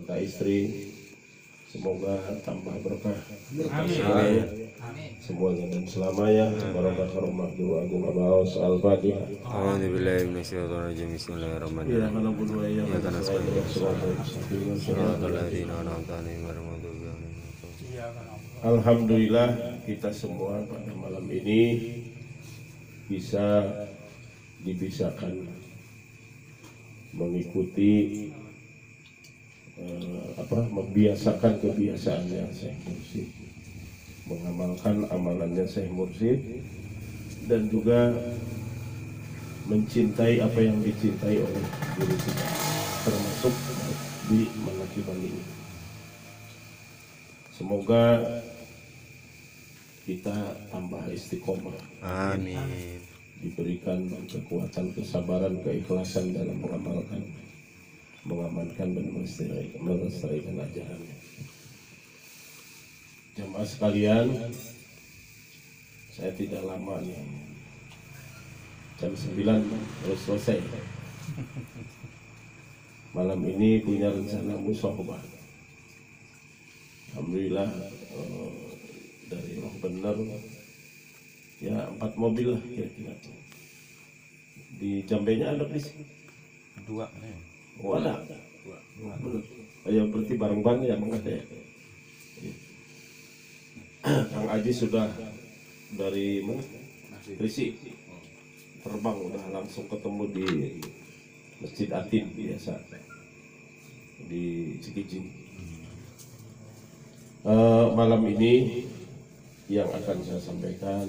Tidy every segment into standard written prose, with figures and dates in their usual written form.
beserta istri. Semoga tambah berkah semuanya dan selamanya. Barokah karomah guru agung Abaos. Al-Fatihah. A'udzubillahi minasyaitonirrajim. Bismillahirrahmanirrahim. Ya kana Alhamdulillah kita semua pada malam ini bisa dipisahkan mengikuti membiasakan kebiasaannya Syekh Mursyid, mengamalkan amalannya Syekh Mursyid, dan juga mencintai apa yang dicintai oleh guru kita, termasuk di Manakiban ini. Semoga kita tambah istiqomah. Amin. Diberikan kekuatan, kesabaran, keikhlasan dalam mengamankan dan melestarikan ajarannya. Jamaah sekalian, saya tidak lama nih, jam 9 harus selesai. Malam ini punya rencana musyawarah. Alhamdulillah dari roh benar ya 4 mobil lah kira-kira. Di Jambenya ada bis? 2. Oh ada? 2. Ya berarti bareng-bareng ya mengata ya. Kang Aji sudah dari mana? Risi terbang udah langsung ketemu di Masjid Atin biasa di Cikijing. Malam ini yang akan saya sampaikan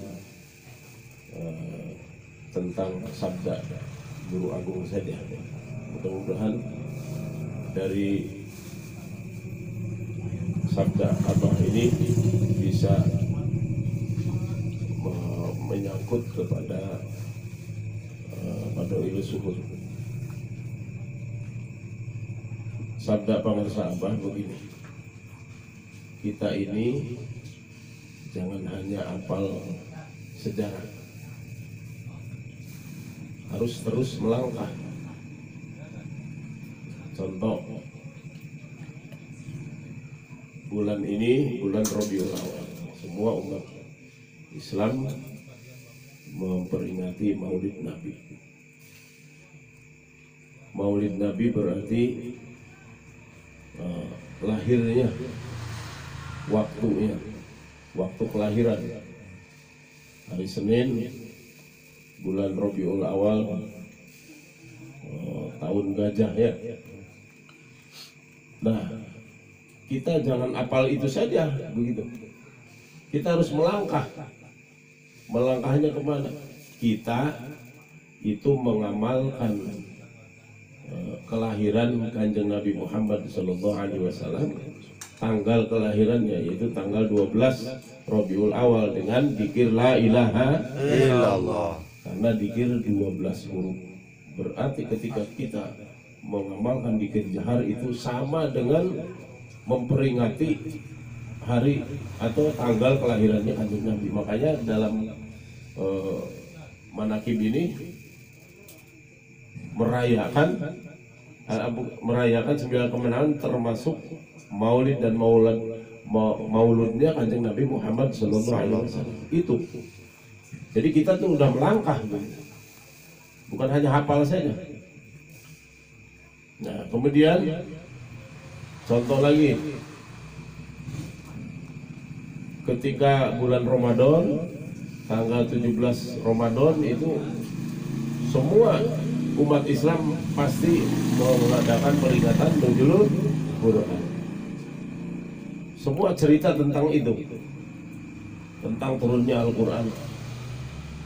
tentang sabda Guru Agung saja. Mudah-mudahan dari sabda Abah ini bisa menyangkut kepada Ilu Suhur. Sabda pengarsa Abah begini, kita ini jangan hanya hafal sejarah, harus terus melangkah. Contoh, bulan ini bulan Rabiul Awal, semua umat Islam memperingati Maulid Nabi. Maulid Nabi berarti lahirnya, waktunya, waktu kelahiran hari Senin bulan Rabiul Awal tahun gajah ya. Nah, kita jangan apal itu saja begitu. Kita harus melangkah. Melangkahnya kemana? Kita itu mengamalkan kelahiran Kanjeng Nabi Muhammad SAW, tanggal kelahirannya yaitu tanggal 12 Rabiul Awal dengan dzikir la ilaha illallah. Karena dzikir 12 huruf. Berarti ketika kita mengamalkan dzikir jahar itu sama dengan memperingati hari atau tanggal kelahirannya Kanjeng Nabi. Makanya dalam manakib ini merayakan 9 kemenangan termasuk Maulid dan mauludnya Kanjeng Nabi Muhammad SAW. Itu. Jadi kita tuh udah melangkah, bukan hanya hafal saja. Nah, kemudian contoh lagi, ketika bulan Ramadan, tanggal 17 Ramadan itu semua umat Islam pasti mengadakan peringatan Nuzulul Quran. Semua cerita tentang itu, tentang turunnya Al-Quran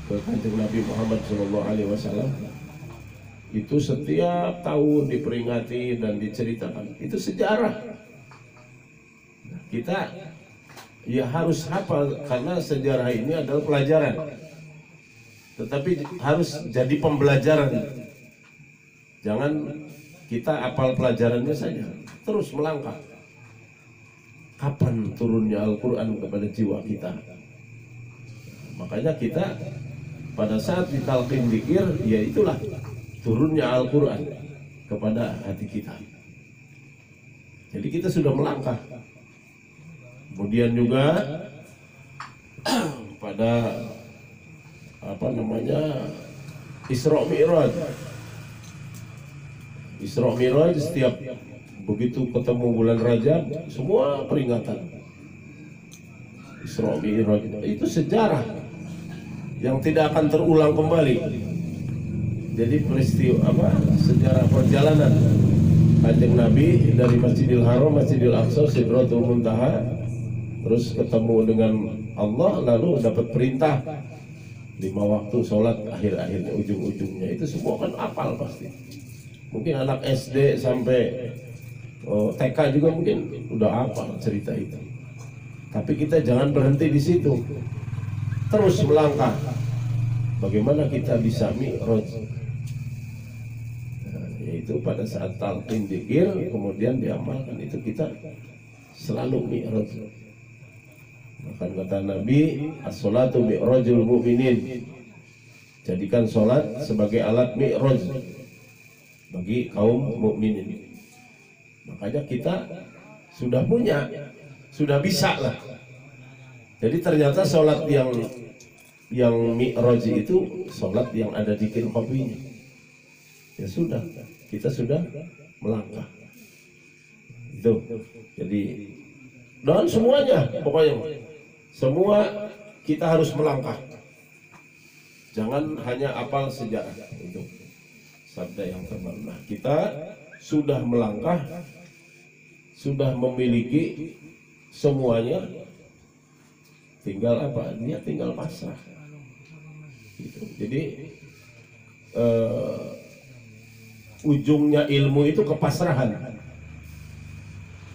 ke Kanjeng Nabi Muhammad SAW. Itu setiap tahun diperingati dan diceritakan. Itu sejarah. Kita ya harus hafal karena sejarah ini adalah pelajaran. Tetapi harus jadi pembelajaran. Jangan kita hafal pelajarannya saja, terus melangkah. Kapan turunnya Al-Quran kepada jiwa kita? Makanya kita pada saat ditalqin dzikir, ya itulah turunnya Al-Quran kepada hati kita. Jadi kita sudah melangkah. Kemudian juga pada Isra Mi'raj. Isra Mi'raj setiap begitu ketemu bulan Rajab semua peringatan. Isra Mi'raj itu sejarah yang tidak akan terulang kembali. Jadi peristiwa sejarah perjalanan Kanjeng Nabi dari Masjidil Haram, Masjidil Aqsa, Sidratul Muntaha, terus ketemu dengan Allah, lalu dapat perintah 5 waktu sholat akhir-akhirnya, ujung-ujungnya. Itu semua kan apal pasti. Mungkin anak SD sampai TK juga mungkin udah apal cerita itu. Tapi kita jangan berhenti di situ, terus melangkah. Bagaimana kita bisa mi'raj? Yaitu pada saat talqin dzikir kemudian diamalkan, itu kita selalu mi'raj. Maka kata Nabi, as-salatu mi'rajul mu'minin. Jadikan sholat sebagai alat mi'raj bagi kaum mukminin. Makanya kita sudah punya, sudah bisa lah. Jadi ternyata sholat yang mi'raj itu sholat yang ada dzikir kopinya. Ya sudah, kita sudah melangkah. Itu. Jadi dan semuanya, pokoknya semua kita harus melangkah. Jangan hanya apal sejarah. Itu sabda yang terbaru. Nah, kita sudah melangkah, sudah memiliki semuanya. Tinggal apa? Dia tinggal pasrah. Gitu. Jadi ujungnya ilmu itu kepasrahan.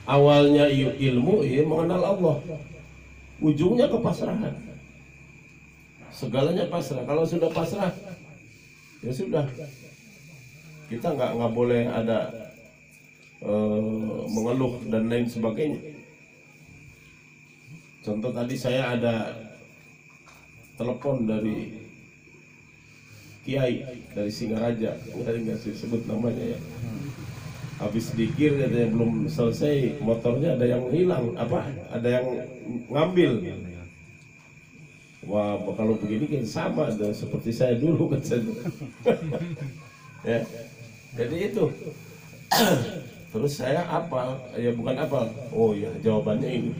Awalnya ilmu mengenal Allah, ujungnya kepasrahan. Segalanya pasrah. Kalau sudah pasrah, ya sudah. Kita nggak boleh ada mengeluh dan lain sebagainya. Contoh tadi saya ada telepon dari Kiai dari Singaraja, nggak sebut namanya ya. Habis dikir katanya belum selesai, motornya ada yang hilang, ada yang ngambil. Wah, kalau begini kan sama seperti saya dulu kan saya. Ya. Jadi itu. Terus saya apal, ya bukan apal. Oh ya, jawabannya ini.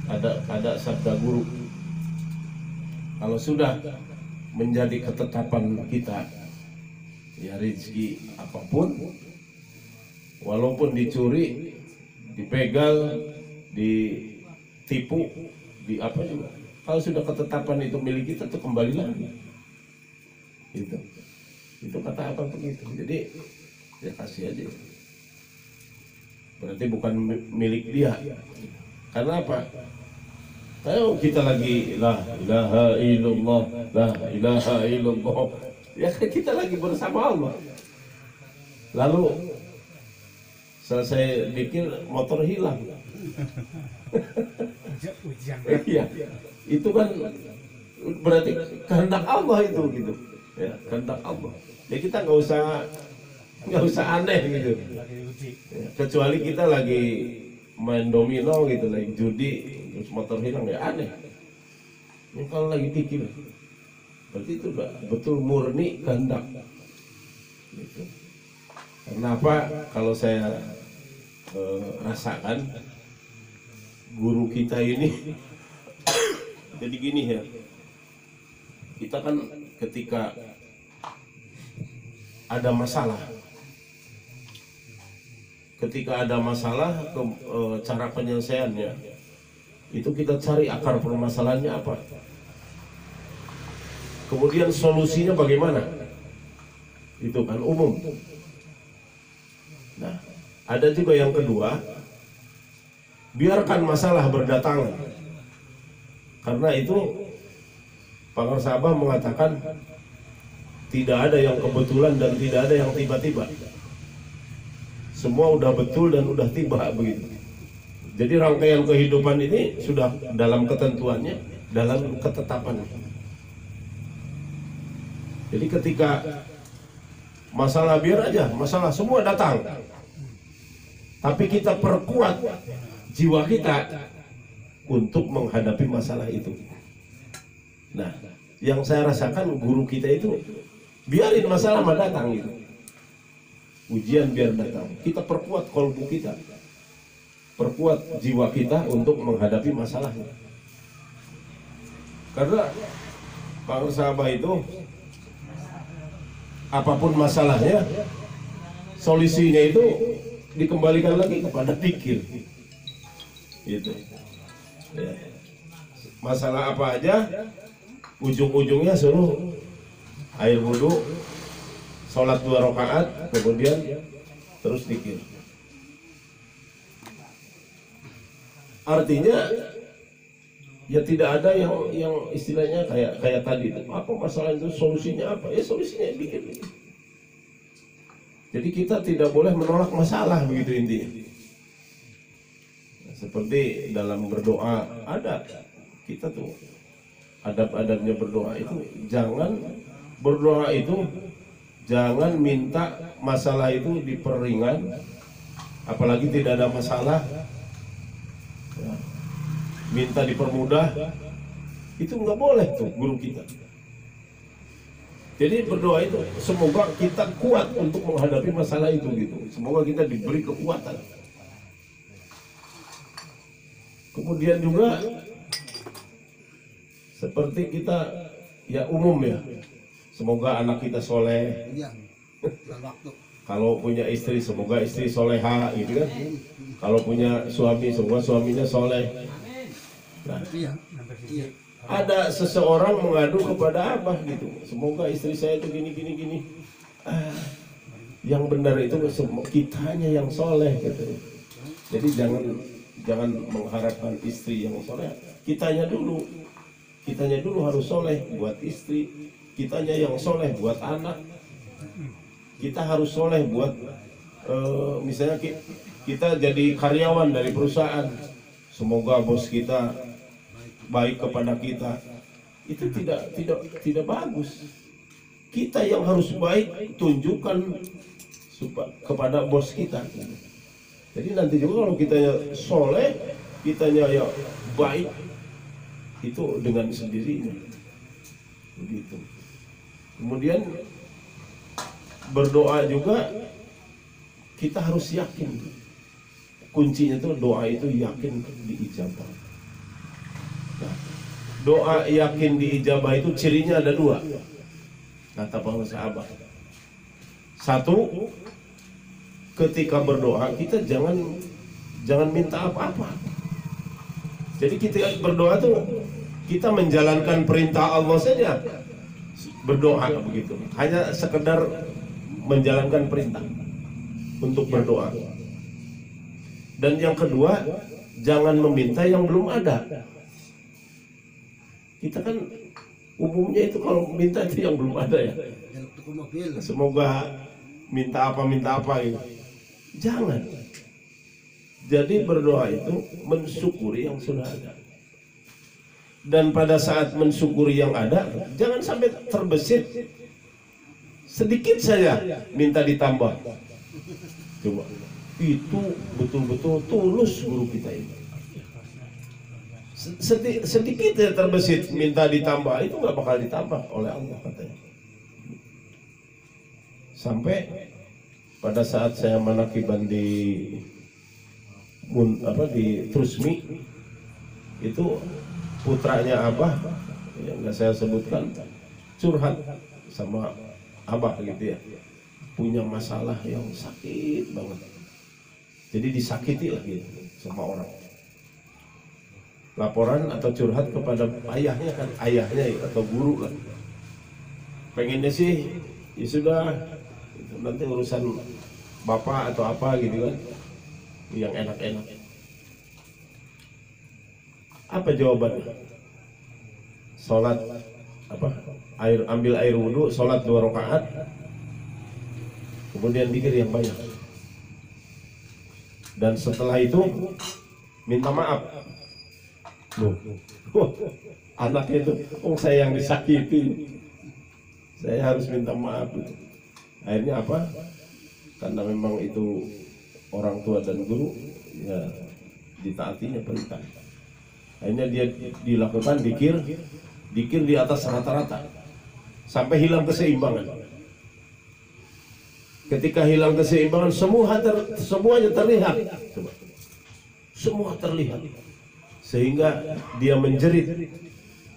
Ada sabda guru. Kalau sudah menjadi ketetapan kita, ya rezeki apapun, walaupun dicuri, dipegal, ditipu, di apa juga, kalau sudah ketetapan itu milik kita, tuh kembali lagi. Itu kata apa begitu. Jadi ya kasih aja. Berarti bukan milik dia. Karena apa? Kalau kita lagi la ilaha illallah, la ilaha illallah, ya kita lagi bersama Allah. Lalu selesai bikin motor hilang. Iya, itu kan berarti kehendak Allah itu gitu. Ya, kehendak Allah. Ya kita nggak usah aneh gitu. Ya, kecuali kita lagi main domino gitu, lagi judi, terus motor hilang, ya aneh. Ini kalau lagi pikir, berarti itu udah betul murni kehendak. Gitu. Kenapa? Kalau saya rasakan guru kita ini, jadi gini ya, kita kan ketika ada masalah, cara penyelesaiannya itu kita cari akar permasalahannya apa, kemudian solusinya bagaimana, itu kan umum. Nah, ada juga yang kedua, biarkan masalah berdatangan, karena itu Pangersabah mengatakan tidak ada yang kebetulan dan tidak ada yang tiba-tiba. Semua udah betul dan udah tiba begitu. Jadi rangkaian kehidupan ini sudah dalam ketentuannya, dalam ketetapannya. Jadi ketika masalah, biar aja masalah semua datang tapi kita perkuat jiwa kita untuk menghadapi masalah itu. Nah, yang saya rasakan guru kita itu biarin masalah mah datang gitu. Ujian biar datang. Kita perkuat kolbu kita, perkuat jiwa kita untuk menghadapi masalahnya. Karena para sahabat itu apapun masalahnya, solusinya itu dikembalikan lagi kepada pikir. Gitu. Ya. Masalah apa aja, ujung-ujungnya suruh air wudhu, sholat 2 rakaat, kemudian terus zikir. Artinya ya tidak ada yang istilahnya kayak tadi, apa masalah itu, solusinya apa? Ya solusinya zikir. Jadi kita tidak boleh menolak masalah, begitu intinya. Seperti dalam berdoa ada, kita tuh adab-adabnya berdoa itu, jangan berdoa itu jangan minta masalah itu diperingan, apalagi tidak ada masalah ya, minta dipermudah, itu nggak boleh tuh guru kita. Jadi berdoa itu semoga kita kuat untuk menghadapi masalah itu gitu, semoga kita diberi kekuatan. Kemudian juga seperti kita ya umum ya, semoga anak kita soleh. Kalau punya istri semoga istri soleha gitu kan. Kalau punya suami semoga suaminya soleh. Nah, ada seseorang mengadu kepada Abah gitu, semoga istri saya itu gini. Yang benar itu kitanya yang soleh gitu. Jadi jangan mengharapkan istri yang soleh, kitanya dulu harus soleh buat istri, kitanya yang soleh buat anak, kita harus soleh buat misalnya kita jadi karyawan dari perusahaan, semoga bos kita baik kepada kita. Itu tidak bagus. Kita yang harus baik tunjukkan kepada bos kita. Jadi nanti juga kalau kitanya soleh, kitanya ya baik, itu dengan sendirinya. Begitu. Kemudian berdoa juga kita harus yakin. Kuncinya itu doa itu yakin diijabah. Nah, doa yakin diijabah itu cirinya ada 2. Kata para sahabat. 1, ketika berdoa kita jangan minta apa-apa. Jadi kita berdoa tuh kita menjalankan perintah Allah saja. Berdoa begitu. Hanya sekedar menjalankan perintah untuk berdoa. Dan yang kedua, jangan meminta yang belum ada. Kita kan umumnya itu kalau minta itu yang belum ada ya. Semoga minta apa gitu. Jangan. Jadi berdoa itu mensyukuri yang sudah ada. Dan pada saat mensyukuri yang ada, jangan sampai terbesit. Sedikit saja minta ditambah. Coba. Itu betul-betul tulus guru kita ini. Sedikit ya terbesit minta ditambah, itu nggak bakal ditambah oleh Allah katanya. Sampai pada saat saya manakiban di Trusmi, itu putranya Abah yang nggak saya sebutkan curhat sama Abah gitu ya, punya masalah yang sakit banget, jadi disakiti lagi sama orang. Laporan atau curhat kepada ayahnya kan, ayahnya atau guru kan, pengennya sih ya sudah nanti urusan bapak atau apa gitu kan, yang enak-enak. Apa jawabannya? Sholat ambil air wudhu, sholat 2 rakaat, kemudian zikir yang banyak, dan setelah itu minta maaf. Anaknya itu, saya yang disakiti, saya harus minta maaf. Akhirnya apa? Karena memang itu orang tua dan guru, ya ditaatinya perintah. Akhirnya dia dilakukan dikir di atas rata-rata sampai hilang keseimbangan. Ketika hilang keseimbangan, semuanya terlihat. Coba. Semua terlihat. Sehingga dia menjerit.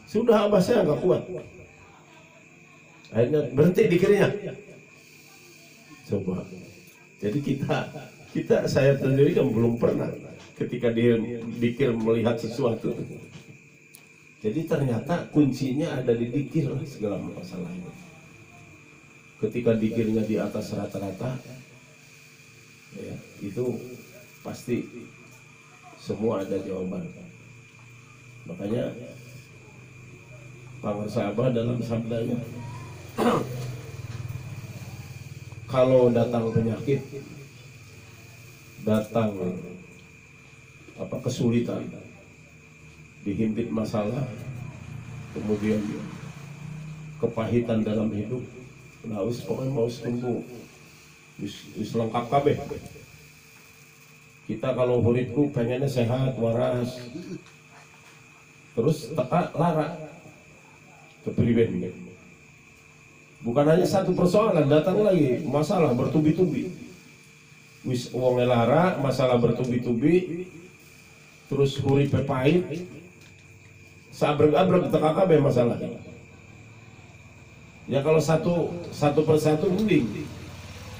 Sudah abah saya nggak kuat. Akhirnya berhenti dikirnya. Coba. Jadi saya sendiri kan belum pernah ketika dia dikir melihat sesuatu. Jadi ternyata kuncinya ada di dikir segala masalah ini. Ketika dikirnya di atas rata-rata, ya, itu pasti semua ada jawaban. Makanya Pangarsa Abah dalam sabdanya, kalau datang penyakit, datang kesulitan, dihimpit masalah, kemudian kepahitan dalam hidup, nah pokoknya mau sembuh, wis lengkap kabeh. Kita kalau muridku pengennya sehat, waras, terus teka lara kepribadian. Bukan hanya satu persoalan, datang lagi masalah bertubi-tubi. Wis wong lara, masalah bertubi-tubi, terus huripe pahit, sabreg-abreg teka kabeh masalah. Ya kalau satu persatu mending.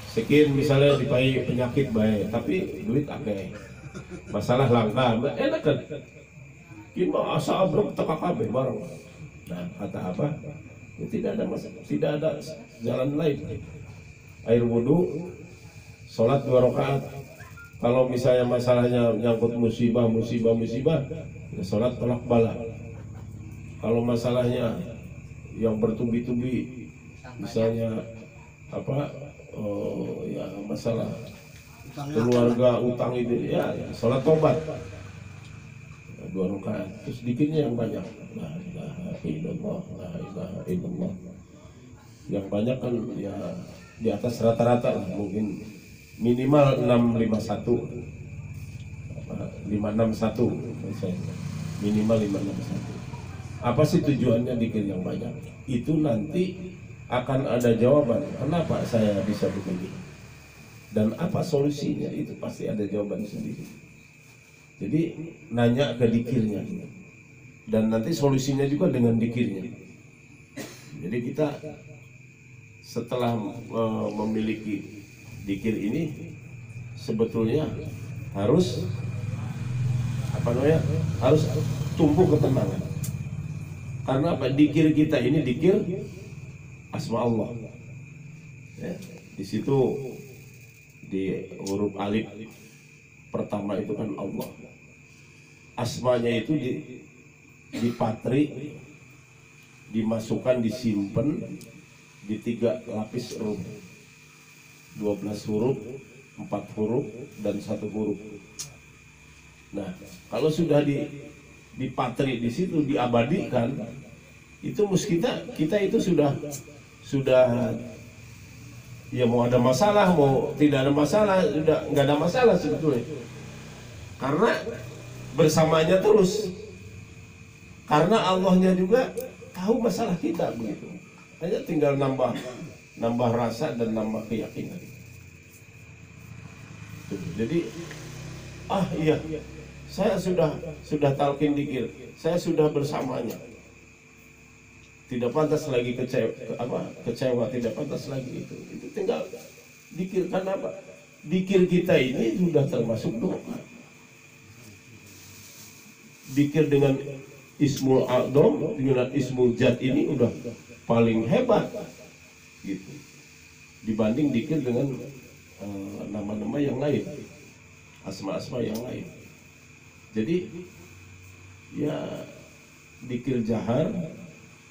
Sekian misalnya dipai penyakit baik, tapi duit akeh. Masalah langka, enak kan? Kita asa abreg teka kabeh bareng. Nah, kata apa? Ya, tidak ada masalah, tidak ada jalan lain. Air wudhu, sholat 2 rakaat. Kalau misalnya masalahnya nyangkut musibah, ya sholat tolak bala. Kalau masalahnya yang bertubi-tubi, misalnya ya masalah keluarga, utang itu, ya sholat tobat 2 rakaat. Terus dikirnya yang banyak, la ilaha illallah, la ilaha illallah. Yang banyak kan ya di atas rata-rata lah, mungkin minimal 651, 561, minimal 561. Apa sih tujuannya dikir yang banyak? Itu nanti akan ada jawaban. Kenapa saya bisa begini? Dan apa solusinya? Itu pasti ada jawaban sendiri. Jadi nanya ke dikirnya. Dan nanti solusinya juga dengan dikirnya. Jadi kita setelah memiliki dikir ini sebetulnya harus harus tumbuh ketenangan. Karena apa? Dikir kita ini dikir asma Allah. Ya, di situ di huruf alif pertama itu kan Allah. Asmanya itu dipatri, dimasukkan, disimpan di 3 lapis huruf. 12 huruf, 4 huruf, dan 1 huruf. Nah, kalau sudah dipatri di situ, diabadikan, itu kita itu sudah ya mau ada masalah, mau tidak ada masalah, sudah nggak ada masalah sebetulnya. Karena bersamanya terus. Karena Allahnya juga tahu masalah kita begitu. Hanya tinggal nambah rasa dan nambah keyakinan. Jadi iya, saya sudah talqin dikir, saya sudah bersamanya. Tidak pantas lagi kecewa, tidak pantas lagi itu tinggal dikir. Karena apa? Dikir kita ini sudah termasuk doa. Dikir dengan Ismul A'dham, dengan Ismul Jad ini udah paling hebat gitu, dibanding dikir dengan nama-nama yang lain, asma-asma yang lain. Jadi ya dikir jahar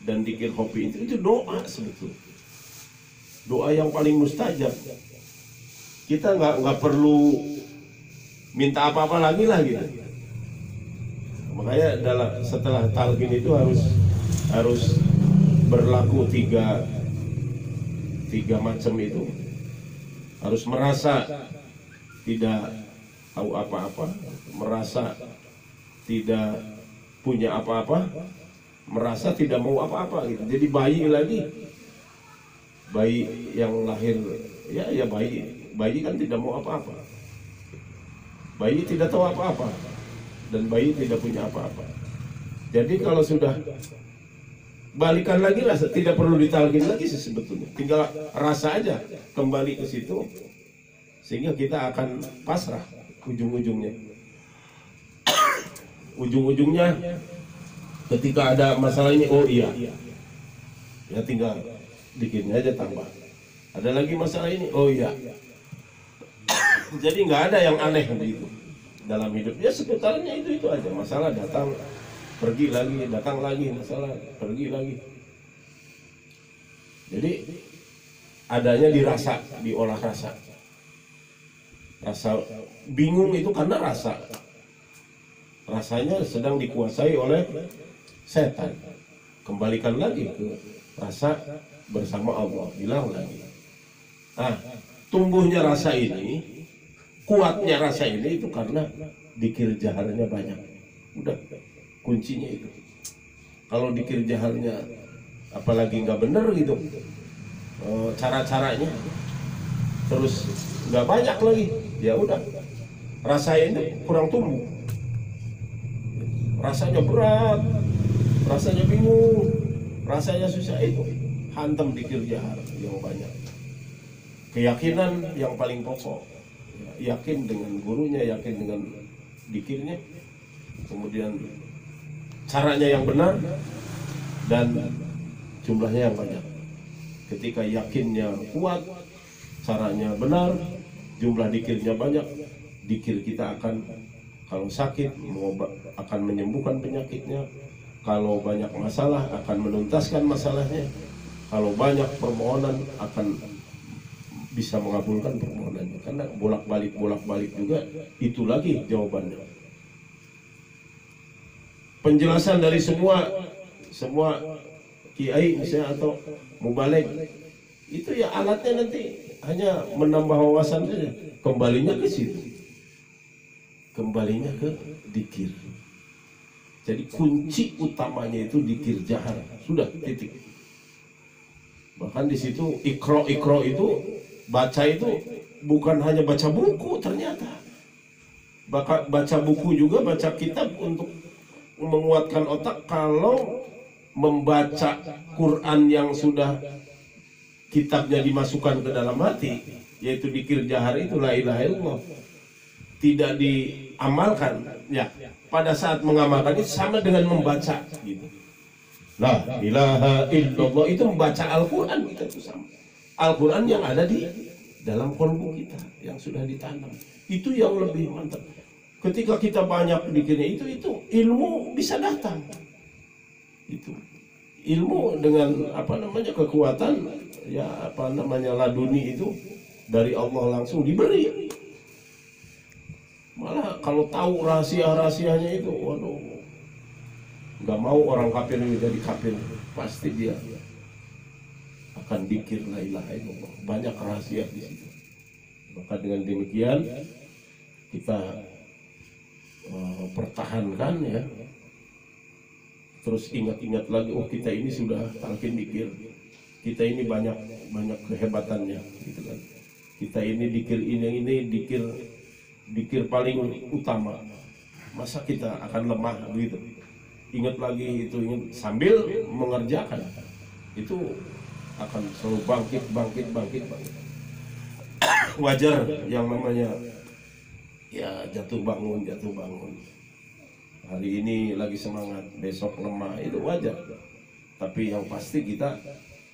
dan dikir khofi itu doa sebetulnya, doa yang paling mustajab. Kita nggak perlu minta apa-apa lagi lah gitu. Makanya setelah talqin itu harus berlaku tiga macam itu. Harus merasa tidak tahu apa-apa, merasa tidak punya apa-apa, merasa tidak mau apa-apa gitu. Jadi bayi lagi, bayi yang lahir ya bayi kan tidak mau apa-apa, bayi tidak tahu apa-apa, dan bayi tidak punya apa-apa. Jadi kalau sudah balikan lagi lah, tidak perlu ditalkin lagi sih sebetulnya, tinggal rasa aja kembali ke situ, sehingga kita akan pasrah ujung-ujungnya. Ujung-ujungnya ketika ada masalah ini, oh iya, ya tinggal dikitnya aja tambah. Ada lagi masalah ini, oh iya. Jadi nggak ada yang aneh begitu dalam hidup. Ya seputarnya itu aja, masalah datang, pergi lagi, datang lagi, masalah pergi lagi. Jadi adanya dirasa, diolah rasa. Rasa bingung itu karena rasanya sedang dikuasai oleh setan. Kembalikan lagi ke rasa bersama Allah, bilang lagi. Nah, tumbuhnya rasa ini, kuatnya rasa ini itu karena dikir jaharnya banyak. Udah, kuncinya itu. Kalau dikir jaharnya apalagi nggak bener gitu, cara-caranya, terus nggak banyak lagi, ya udah, rasa ini kurang tumbuh. Rasanya berat, rasanya bingung, rasanya susah, itu hantam dikir jahar yang banyak. Keyakinan yang paling pokok, yakin dengan gurunya, yakin dengan dikirnya, kemudian caranya yang benar, dan jumlahnya yang banyak. Ketika yakinnya kuat, caranya benar, jumlah dikirnya banyak, dikir kita akan, kalau sakit akan menyembuhkan penyakitnya, kalau banyak masalah akan menuntaskan masalahnya, kalau banyak permohonan akan bisa mengabulkan permohonannya. Karena bolak-balik juga itu lagi jawabannya. Penjelasan dari semua kiai misalnya atau mubalig itu ya alatnya nanti hanya menambah wawasan saja. Kembalinya ke situ, kembalinya ke dikir. Jadi kunci utamanya itu dikir jahar, sudah titik. Bahkan di situ ikro itu baca itu bukan hanya baca buku, ternyata baca buku juga, baca kitab untuk menguatkan otak. Kalau membaca Quran yang sudah kitabnya dimasukkan ke dalam hati, yaitu dikir jahar itu la ilaha illallah, tidak diamalkan, ya pada saat mengamalkan itu sama dengan membaca gitu. La ilaha illallah itu membaca Al-Quran, kita itu sama. Al-Quran yang ada di dalam kolbu kita, yang sudah ditanam, itu yang lebih mantap. Ketika kita banyak dikirnya itu ilmu bisa datang. Itu ilmu dengan kekuatan, ya laduni itu dari Allah langsung diberi. Malah kalau tahu rahasia-rahasianya itu, waduh, nggak mau orang kafir jadi kafir, pasti dia akan dikir la ilaha illallah. Banyak rahasia di situ. Maka dengan demikian kita pertahankan ya. Terus ingat-ingat lagi, oh kita ini sudah talqin dikir, kita ini banyak kehebatannya, gitu kan. Kita ini dikir ini dikir paling utama. Masa kita akan lemah begitu? Ingat lagi itu, ingat sambil mengerjakan itu akan selalu bangkit. Wajar yang namanya ya jatuh bangun. Hari ini lagi semangat, besok lemah, itu wajar. Tapi yang pasti kita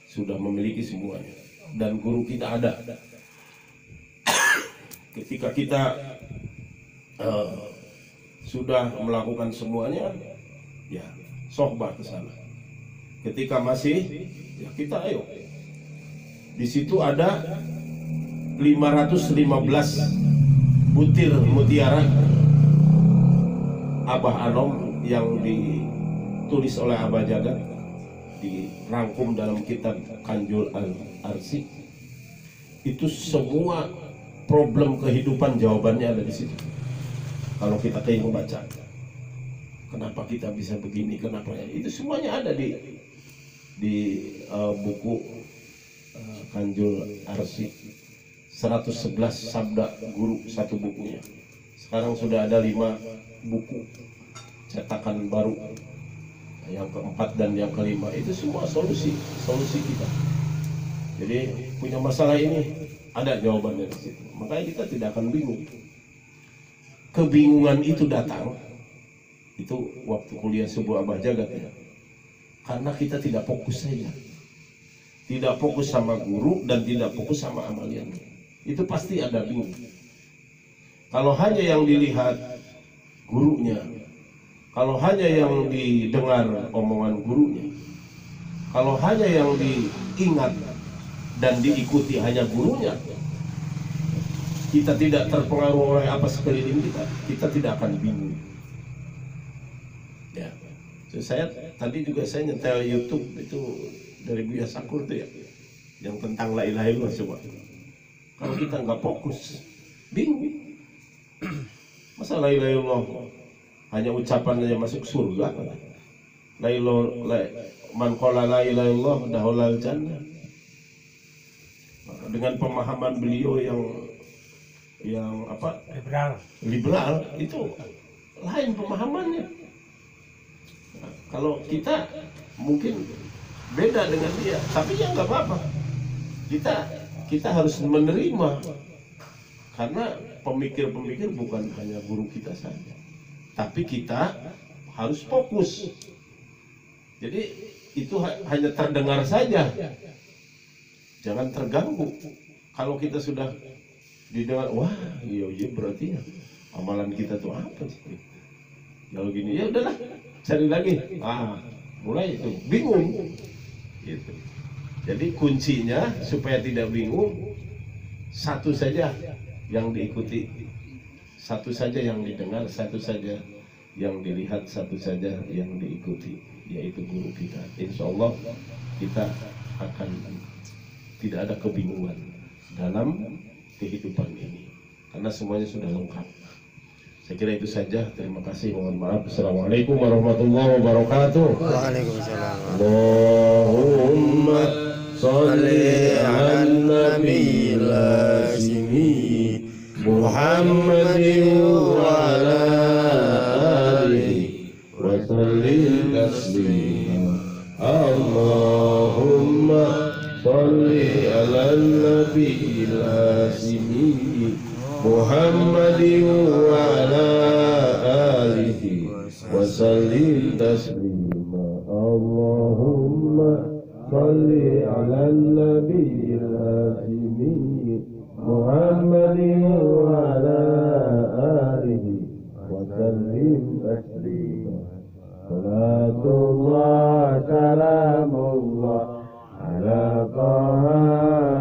sudah memiliki semuanya, dan guru kita ada. Ketika kita sudah melakukan semuanya, ya sohbah ke sana. Ketika masih, ya kita ayo. Di situ ada 515 butir mutiara Abah Anom yang ditulis oleh Abah Jagat, dirangkum dalam kitab Kanjul Al-Arsi. Itu semua problem kehidupan jawabannya ada di situ. Kalau kita kayak membaca, kenapa kita bisa begini, kenapa itu semuanya ada di buku Kanjul Arsy 111 sabda guru, satu bukunya. Sekarang sudah ada 5 buku cetakan baru, yang keempat dan yang kelima. Itu semua solusi kita. Jadi punya masalah ini ada jawabannya di situ. Makanya kita tidak akan bingung. Kebingungan itu datang itu waktu kuliah subuh Abah Jagat ya. Karena kita tidak fokus saja. Tidak fokus sama guru dan tidak fokus sama amalian. Itu pasti ada bingung. Kalau hanya yang dilihat gurunya, kalau hanya yang didengar omongan gurunya, kalau hanya yang diingat dan diikuti hanya gurunya, kita tidak terpengaruh oleh apa sekeliling kita tidak akan bingung. Ya, so, saya tadi juga saya nyetel YouTube itu dari Buya Sakur tuh ya, yang tentang la ilaha illallah. Coba kalau kita nggak fokus, bingung. Masa la ilaha illallah hanya ucapan saja masuk surga? La ilaha man qala la ilaha illallah dahulal jannah. Dengan pemahaman beliau yang apa? Liberal itu lain pemahamannya. Nah, kalau kita mungkin beda dengan dia, tapi ya nggak apa-apa. Kita harus menerima, karena pemikir-pemikir bukan hanya guru kita saja, tapi kita harus fokus. Jadi itu hanya terdengar saja, jangan terganggu. Kalau kita sudah didengar, wah iya berarti ya amalan kita tuh apa sih? Kalau gini ya udahlah, cari lagi. Mulai itu bingung. Gitu. Jadi kuncinya supaya tidak bingung, satu saja yang diikuti, satu saja yang didengar, satu saja yang dilihat, satu saja yang diikuti, yaitu guru kita. Insya Allah kita akan tidak ada kebingungan dalam kehidupan ini, karena semuanya sudah lengkap. Saya kira itu saja. Terima kasih. Mohon maaf. Assalamualaikum warahmatullahi wabarakatuh. Waalaikumsalam. Allahumma sholli ala nabiyil lazimi Muhammadin wa ala alihi wa sallim taslima. Allahumma sholli ala nabiyil lazimi Muhammadin wa ala alihi wa sallim taslima. Allahumma sholli ala nabiyil azimi Muhammadin wa ala alihi wa sallim taslima. Salatullah salamullah ala taha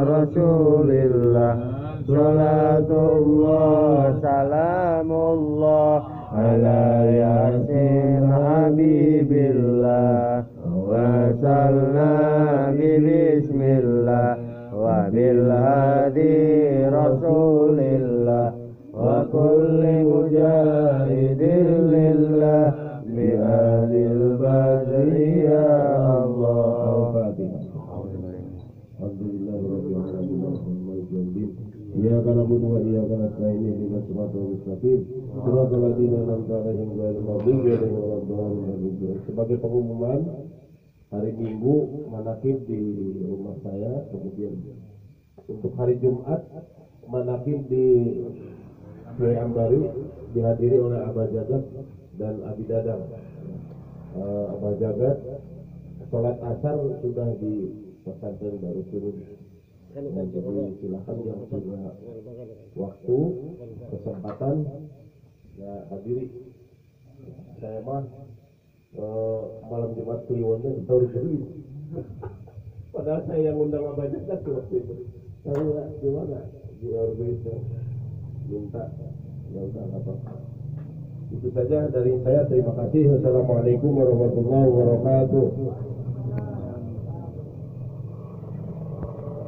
rasulillah. Salatullah salamullah ala yasin habibillah wa salami bismillah wa bil hadi rasulillah wa kulli mujahidin lillah bi ahlil badri ya Allah. Iyyaka na'budu wa iyyaka nasta'in ihdinas siratal mustaqim siratal ladzina an'amta 'alaihim ghairil maghdubi 'alaihim waladdallin. Sebagai pengumuman, hari Minggu manakib di rumah saya, kemudian untuk hari Jumat manakib di Kiai Ambari dihadiri oleh Abah Jagat dan Abi Dadang. Abah Jagat sholat asar sudah di pesantren baru turun. Dan jadi silakan yang punya waktu, kesempatan, ya hadiri. Saya mah malam Jumat Kliwonnya ditaruh dulu. Padahal saya yang undang Abah Jagat waktu itu. Saya gimana di RB minta, ya udah nggak apa-apa. Itu saja dari saya. Terima kasih. Assalamualaikum warahmatullahi wabarakatuh.